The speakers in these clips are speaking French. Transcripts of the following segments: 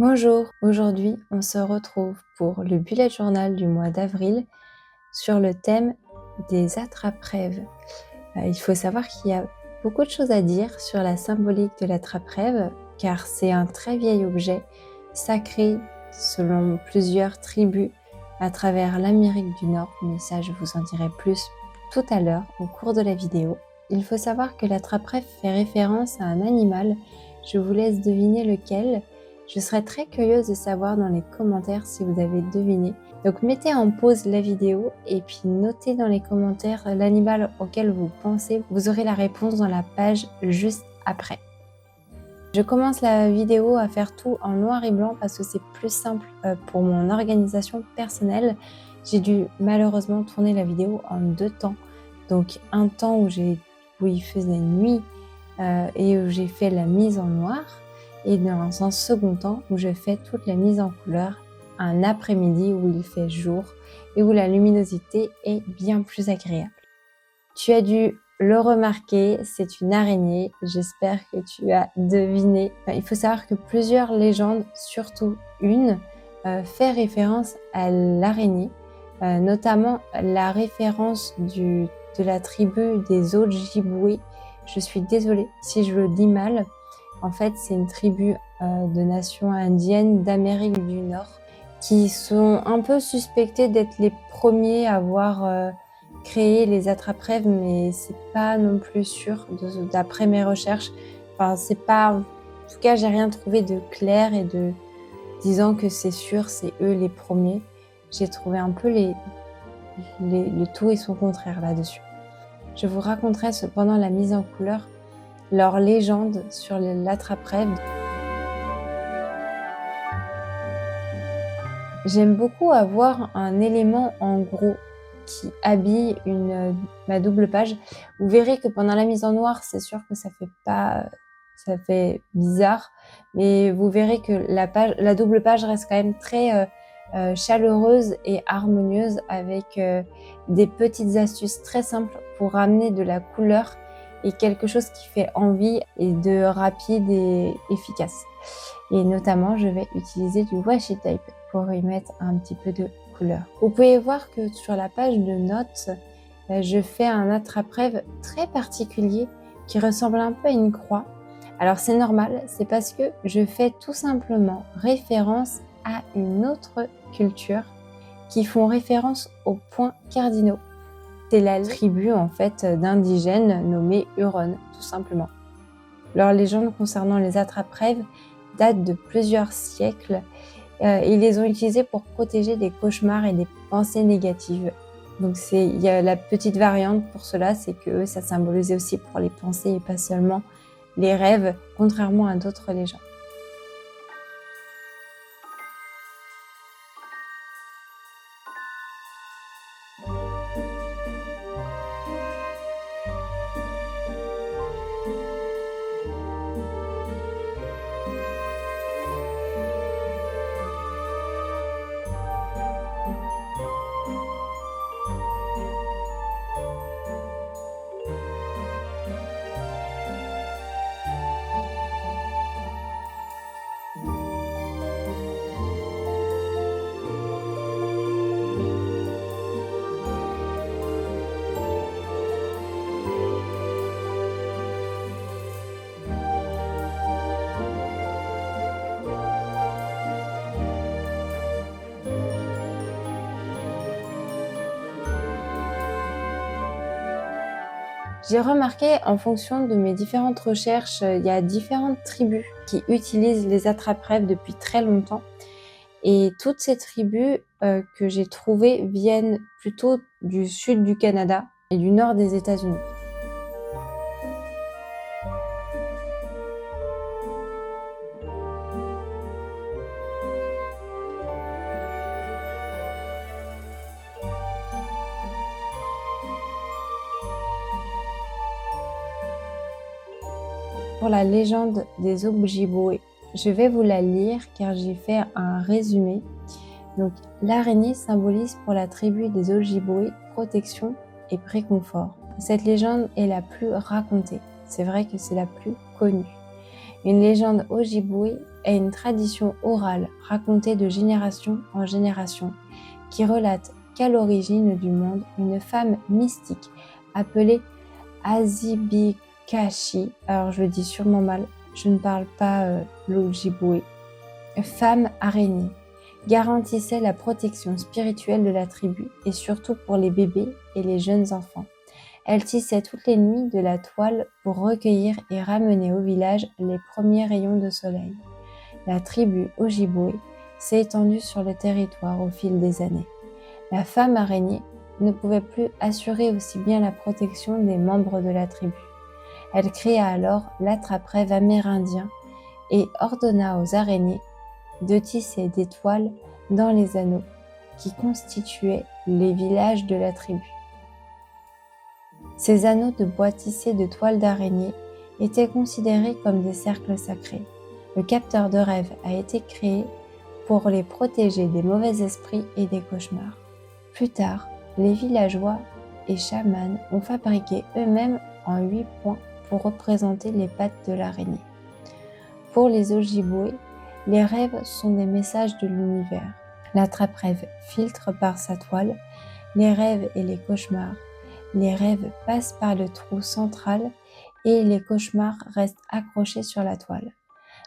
Bonjour, aujourd'hui on se retrouve pour le bullet journal du mois d'avril sur le thème des attrape-rêves. Il faut savoir qu'il y a beaucoup de choses à dire sur la symbolique de l'attrape-rêve car c'est un très vieil objet sacré selon plusieurs tribus à travers l'Amérique du Nord, mais ça je vous en dirai plus tout à l'heure au cours de la vidéo. Il faut savoir que l'attrape-rêve fait référence à un animal, je vous laisse deviner lequel. Je serais très curieuse de savoir dans les commentaires si vous avez deviné. Donc mettez en pause la vidéo et puis notez dans les commentaires l'animal auquel vous pensez. Vous aurez la réponse dans la page juste après. Je commence la vidéo à faire tout en noir et blanc parce que c'est plus simple pour mon organisation personnelle. J'ai dû malheureusement tourner la vidéo en 2 temps. Donc un temps où il faisait nuit et où j'ai fait la mise en noir. Et dans un second temps où je fais toute la mise en couleur, un après-midi où il fait jour et où la luminosité est bien plus agréable. Tu as dû le remarquer, c'est une araignée, j'espère que tu as deviné. Il faut savoir que plusieurs légendes, surtout une, fait référence à l'araignée, notamment la référence de la tribu des Ojibwés. Je suis désolée si je le dis mal. En fait, c'est une tribu de nations indiennes d'Amérique du Nord qui sont un peu suspectés d'être les premiers à avoir créé les attrape-rêves, mais c'est pas non plus sûr d'après mes recherches. Enfin, c'est pas. En tout cas, j'ai rien trouvé de clair et de disant que c'est sûr, c'est eux les premiers. J'ai trouvé un peu le tout et son contraire là-dessus. Je vous raconterai cependant la mise en couleur leur légende sur l'attrape-rêve. J'aime beaucoup avoir un élément en gros qui habille ma double page. Vous verrez que pendant la mise en noir, c'est sûr que ça fait bizarre, mais vous verrez que la double page reste quand même très chaleureuse et harmonieuse avec des petites astuces très simples pour ramener de la couleur et quelque chose qui fait envie et de rapide et efficace. Et notamment, je vais utiliser du washi tape pour y mettre un petit peu de couleur. Vous pouvez voir que sur la page de notes, je fais un attrape-rêve très particulier qui ressemble un peu à une croix. Alors c'est normal, c'est parce que je fais tout simplement référence à une autre culture qui font référence aux points cardinaux. C'est la tribu en fait d'indigènes nommés Huron, tout simplement. Leur légende concernant les attrape-rêves date de plusieurs siècles. Ils les ont utilisés pour protéger des cauchemars et des pensées négatives. Donc il y a la petite variante pour cela, c'est que ça symbolisait aussi pour les pensées et pas seulement les rêves, contrairement à d'autres légendes. J'ai remarqué en fonction de mes différentes recherches, il y a différentes tribus qui utilisent les attrape-rêves depuis très longtemps. Et toutes ces tribus que j'ai trouvées viennent plutôt du sud du Canada et du nord des États-Unis. Pour la légende des Ojibwés, je vais vous la lire car j'ai fait un résumé. Donc, l'araignée symbolise pour la tribu des Ojibwés protection et réconfort. Cette légende est la plus racontée. C'est vrai que c'est la plus connue. Une légende Ojibwé est une tradition orale racontée de génération en génération qui relate qu'à l'origine du monde, une femme mystique appelée Azibikashi, alors je le dis sûrement mal, je ne parle pas l'Ojibwe, femme araignée, garantissait la protection spirituelle de la tribu et surtout pour les bébés et les jeunes enfants. Elle tissait toutes les nuits de la toile pour recueillir et ramener au village les premiers rayons de soleil. La tribu Ojibwe s'est étendue sur le territoire au fil des années. La femme araignée ne pouvait plus assurer aussi bien la protection des membres de la tribu. Elle créa alors l'attrape-rêve amérindien et ordonna aux araignées de tisser des toiles dans les anneaux qui constituaient les villages de la tribu. Ces anneaux de bois tissés de toiles d'araignée étaient considérés comme des cercles sacrés. Le capteur de rêve a été créé pour les protéger des mauvais esprits et des cauchemars. Plus tard, les villageois et chamans ont fabriqué eux-mêmes en 8 points pour représenter les pattes de l'araignée. Pour les Ojibwe, les rêves sont des messages de l'univers. L'attrape-rêve filtre par sa toile les rêves et les cauchemars. Les rêves passent par le trou central et les cauchemars restent accrochés sur la toile.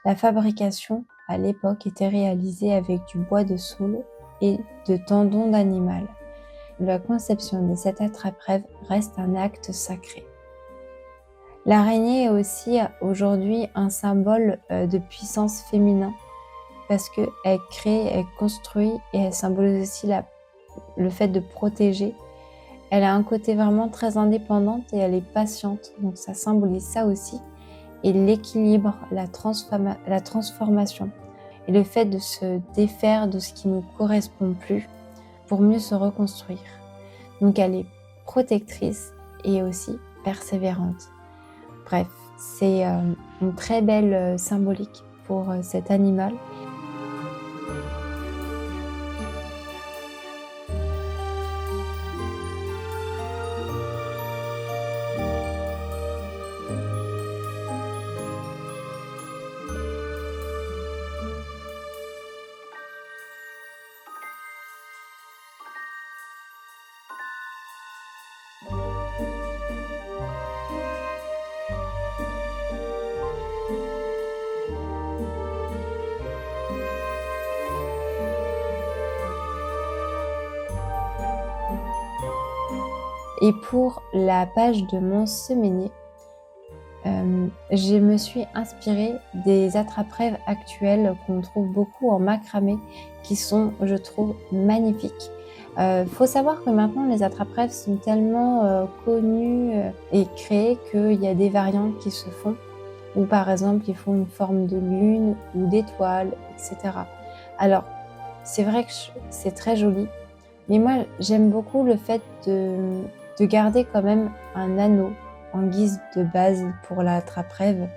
La fabrication, à l'époque, était réalisée avec du bois de saule et de tendons d'animal. La conception de cet attrape-rêve reste un acte sacré. L'araignée est aussi aujourd'hui un symbole de puissance féminin parce qu'elle crée, elle construit et elle symbolise aussi le fait de protéger. Elle a un côté vraiment très indépendante et elle est patiente, donc ça symbolise ça aussi. Et l'équilibre, la transformation et le fait de se défaire de ce qui ne nous correspond plus pour mieux se reconstruire. Donc elle est protectrice et aussi persévérante. Bref, c'est une très belle symbolique pour cet animal. Et pour la page de mon semainier, je me suis inspirée des attrape-rêves actuels qu'on trouve beaucoup en macramé, qui sont, je trouve, magnifiques. Faut savoir que maintenant, les attrape-rêves sont tellement connus et créés qu'il y a des variantes qui se font, où par exemple, ils font une forme de lune ou d'étoile, etc. Alors, c'est vrai que c'est très joli, mais moi, j'aime beaucoup le fait de garder quand même un anneau en guise de base pour la attrape-rêve,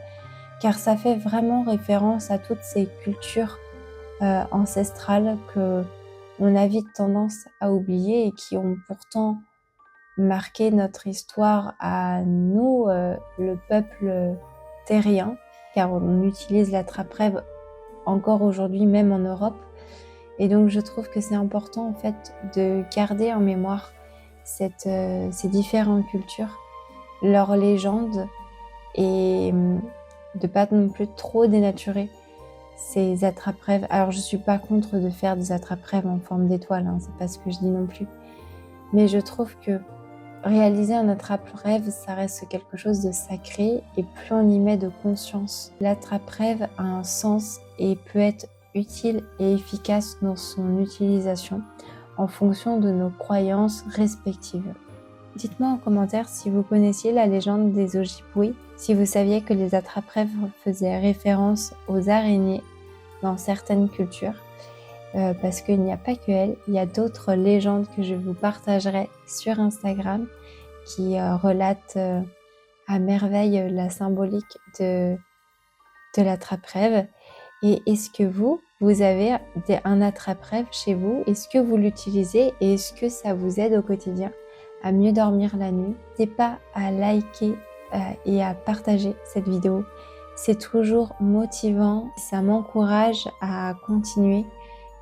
car ça fait vraiment référence à toutes ces cultures ancestrales qu'on a vite tendance à oublier et qui ont pourtant marqué notre histoire à nous, le peuple terrien, car on utilise l'attrape-rêve encore aujourd'hui, même en Europe. Et donc je trouve que c'est important en fait de garder en mémoire ces différentes cultures, leurs légendes, et de pas non plus trop dénaturer ces attrape-rêves. Alors je suis pas contre de faire des attrape-rêves en forme d'étoile, hein, c'est pas ce que je dis non plus. Mais je trouve que réaliser un attrape-rêve, ça reste quelque chose de sacré, et plus on y met de conscience, l'attrape-rêve a un sens et peut être utile et efficace dans son utilisation en fonction de nos croyances respectives. Dites-moi en commentaire si vous connaissiez la légende des Ojibwe, si vous saviez que les attrape-rêves faisaient référence aux araignées dans certaines cultures, parce qu'il n'y a pas que elles, il y a d'autres légendes que je vous partagerai sur Instagram qui relatent à merveille la symbolique de l'attrape-rêve. Et est-ce que vous avez un attrape-rêve chez vous? Est-ce que vous l'utilisez et est-ce que ça vous aide au quotidien à mieux dormir la nuit? N'hésitez pas à liker et à partager cette vidéo C'est toujours motivant, ça m'encourage à continuer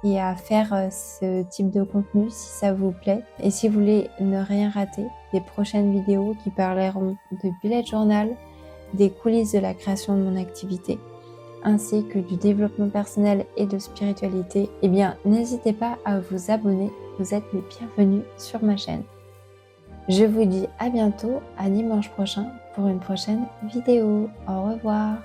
et à faire ce type de contenu si ça vous plaît. Et si vous voulez ne rien rater des prochaines vidéos qui parleront de bullet journal, des coulisses de la création de mon activité, ainsi que du développement personnel et de spiritualité, eh bien n'hésitez pas à vous abonner, vous êtes les bienvenus sur ma chaîne. Je vous dis à bientôt, à dimanche prochain pour une prochaine vidéo. Au revoir.